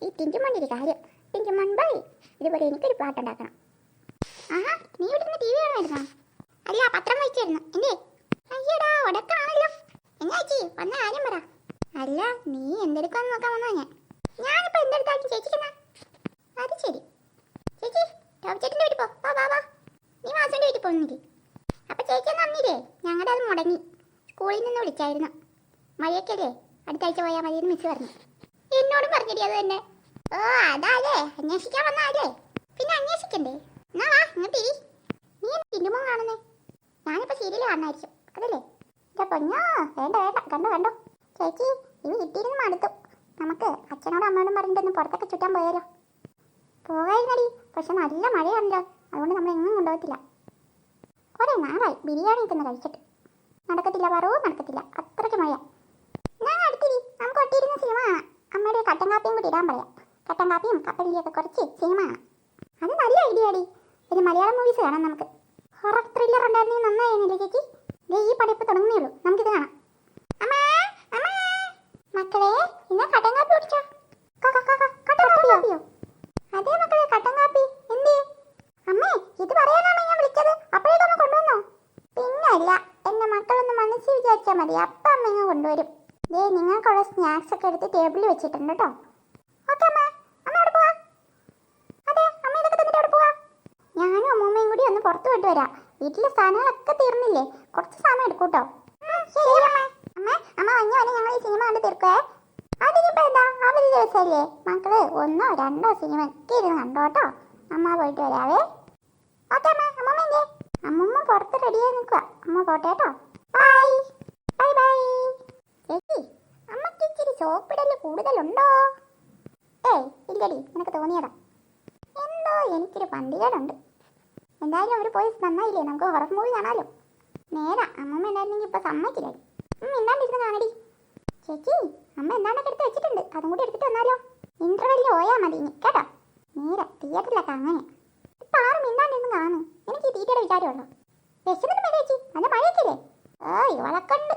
ഈ ടിഞ്ചുമോൻ്റെ കാര്യം. ടിഞ്ചുമോൻ ബൈ, ഇതുപോലെ എനിക്കൊരു പാട്ടുണ്ടാക്കണം. ആഹാ, നീ ഇവിടെ നിന്ന് ടി വി കാണുമായിരുന്നോ? അല്ല, പത്രം വായിച്ചായിരുന്നു. എന്തേ? അയ്യടാ, ഉടക്കാണല്ലോ. എന്നാ ചേച്ചി, വന്ന കാര്യം പറ. അല്ല, നീ എന്തെടുക്കാന്ന് നോക്കാൻ വന്നോ? ഞാനിപ്പോൾ എന്തെടുത്താലും ചേച്ചിക്കെന്നാ? അത് ശരി. ചേച്ചി, ടോപ് ചേട്ടൻ്റെ വീട്ടിൽ പോ. വാ വാ വാ. നീ വാസുവിൻ്റെ വീട്ടിൽ പോകുന്നില്ലേ? അപ്പം ചേച്ചി എന്ന് പറഞ്ഞില്ലേ, ഞങ്ങളുടെ അത് മുടങ്ങി. സ്കൂളിൽ നിന്ന് വിളിച്ചായിരുന്നു. മഴയൊക്കെയല്ലേ, അടുത്ത ആഴ്ച പോയാൽ മതിയെന്ന് മിസ് പറഞ്ഞു. എന്നോടും പറഞ്ഞില്ലേ അത് തന്നെ. ഓ, അതാല്ലേ, അന്വേഷിക്കാൻ വന്നാലേ. പിന്നെ അന്വേഷിക്കണ്ടേ? എന്നാ വാ, ഇങ്ങോട്ട് ഇരി. നീ എന്ത് ടിൻറ്റുമോൻ കാണുന്നേ? ഞാനിപ്പോൾ സീരിയൽ കാണുമായിരിക്കും, അതല്ലേ? പൊന്നോ, വേണ്ട വേണ്ട, കണ്ടോ കണ്ടോ. ചേച്ചി, ഇവ കിട്ടിയിരുന്ന് മടുത്തു. നമുക്ക് അച്ഛനോടും അമ്മയോടും പറഞ്ഞിട്ടൊന്ന് പുറത്തൊക്കെ ചുറ്റാൻ പോയാലോ? പോകായിരുന്നടി, പക്ഷെ നല്ല മഴയാണല്ലോ, അതുകൊണ്ട് നമ്മൾ എങ്ങും കൊണ്ടുപോകത്തില്ല. കുറേ നാളായി ബിരിയാണി ഒക്കെ കഴിച്ചിട്ട്. നടക്കത്തില്ല, പറവും നടക്കത്തില്ല, അത്രയ്ക്ക് മഴ. ഞാൻ അടുത്തിരി, നമുക്ക് ഒട്ടിയിരുന്ന സിനിമ കാണാം. അമ്മയുടെ കട്ടൻ കാപ്പിയും കൂടി ഇടാൻ പറയാം. കട്ടൻ കാപ്പിയും കപ്പലിയൊക്കെ കുറച്ച് സിനിമ കാണാം. അത് നല്ല ഐഡിയ ആടി. പിന്നെ മലയാളം മൂവീസ് കാണാം നമുക്ക്. ഹൊറർ ത്രില്ലർ ഉണ്ടായിരുന്നെങ്കിൽ നന്നായിരുന്നില്ലേ ചേച്ചി? ഈ പഠിപ്പ് തുടങ്ങുന്നേ നമുക്കിത് കാണാം. അമ്മേ അമ്മേ, മക്കളെ ഇന്ന് കട്ടൻ കാപ്പി കുടിച്ചോ? കട്ടൻ കാപ്പിയോ? അതേ മക്കളെ, കട്ടൻ കാപ്പി. എന്തേ അമ്മേ, ഇത് പറയാനാണോ ഞാൻ വിളിച്ചത്? അപ്പോഴേക്കൊന്ന് കൊണ്ടുവന്നോ? പിന്നല്ല, എൻ്റെ മക്കളൊന്ന് മനസ്സിൽ വിചാരിച്ചാൽ മതി, അപ്പം അമ്മ ഇങ്ങ് കൊണ്ടുവരും. ദേ, നിങ്ങൾക്കുള്ള സ്നാക്സ് ഒക്കെ എടുത്ത് ടേബിളിൽ വെച്ചിട്ടുണ്ട് കേട്ടോ. ഓക്കെ അമ്മ, അമ്മ എവിടെ പോവാ? അതെ, അമ്മ ഇതൊക്കെ തന്നിട്ട് എവിടെ പോവാ? ഞാനും അമ്മൂമ്മയും കൂടി ഒന്ന് പുറത്ത് പോയിട്ട് വരാം. വീട്ടിലെ സാധനങ്ങളൊക്കെ തീർന്നില്ലേ, കുറച്ച് സമയം എടുക്കും കേട്ടോ. ശരി അമ്മ. അമ്മ അമ്മ വഞ്ഞ വരെ ഞങ്ങൾ ഈ സിനിമ കണ്ട് തീർക്കുവേ. അതിനിപ്പോൾ എന്താ, അവധി ദിവസമല്ലേ മക്കള്, 1 or 2 സിനിമ ഒക്കെ ഇരുന്ന് കണ്ടോ കേട്ടോ. അമ്മ പോയിട്ട് വരാവേ. ഓക്കെ അമ്മ. അമ്മമ്മ എന്തേ? അമ്മമ്മ പുറത്ത് റെഡിയായി നിൽക്കുക. അമ്മ പോട്ടെ കേട്ടോ. Bye bye bye. ചേച്ചി, അമ്മക്ക് ഇച്ചിരി സോപ്പിടല് കൂടുതലുണ്ടോ? ഏയ് ഇല്ലടി, നിനക്ക് തോന്നിയതാ. എന്തോ എനിക്കൊരു പന്തികേടുണ്ട്. എന്തായാലും അവർ പോയി നന്നായില്ലേ, നമുക്ക് ഹൊറർ മൂവി കാണാമല്ലോ. നേരാ, അമ്മമ്മ ഉണ്ടായിരുന്നെങ്കിൽ ഇപ്പം സമ്മതിക്കില്ലേ. എന്താണ്ടിരുന്ന് കാണടി. ചേച്ചി, അമ്മ എന്താണ്ടൊക്കെ എടുത്ത് വെച്ചിട്ടുണ്ട്, അതും കൂടി എടുത്തിട്ട് വന്നാലോ? ഇന്റർവെല്ലിൽ പോയാൽ മതി ഇനി കേട്ടോ. നേരെ തിയേറ്ററിലൊക്കെ അങ്ങനെ. ഇപ്പം ആരും മിണ്ടാണ്ടിരുന്ന് കാണും. എനിക്ക് ഈ തീറ്റയുടെ വിചാരമുള്ളൂ. വിശന്നിട്ട് ചേച്ചി, നല്ല മഴയൊക്കെ ഇല്ലേ? ഇവളൊക്കെ ഉണ്ട്.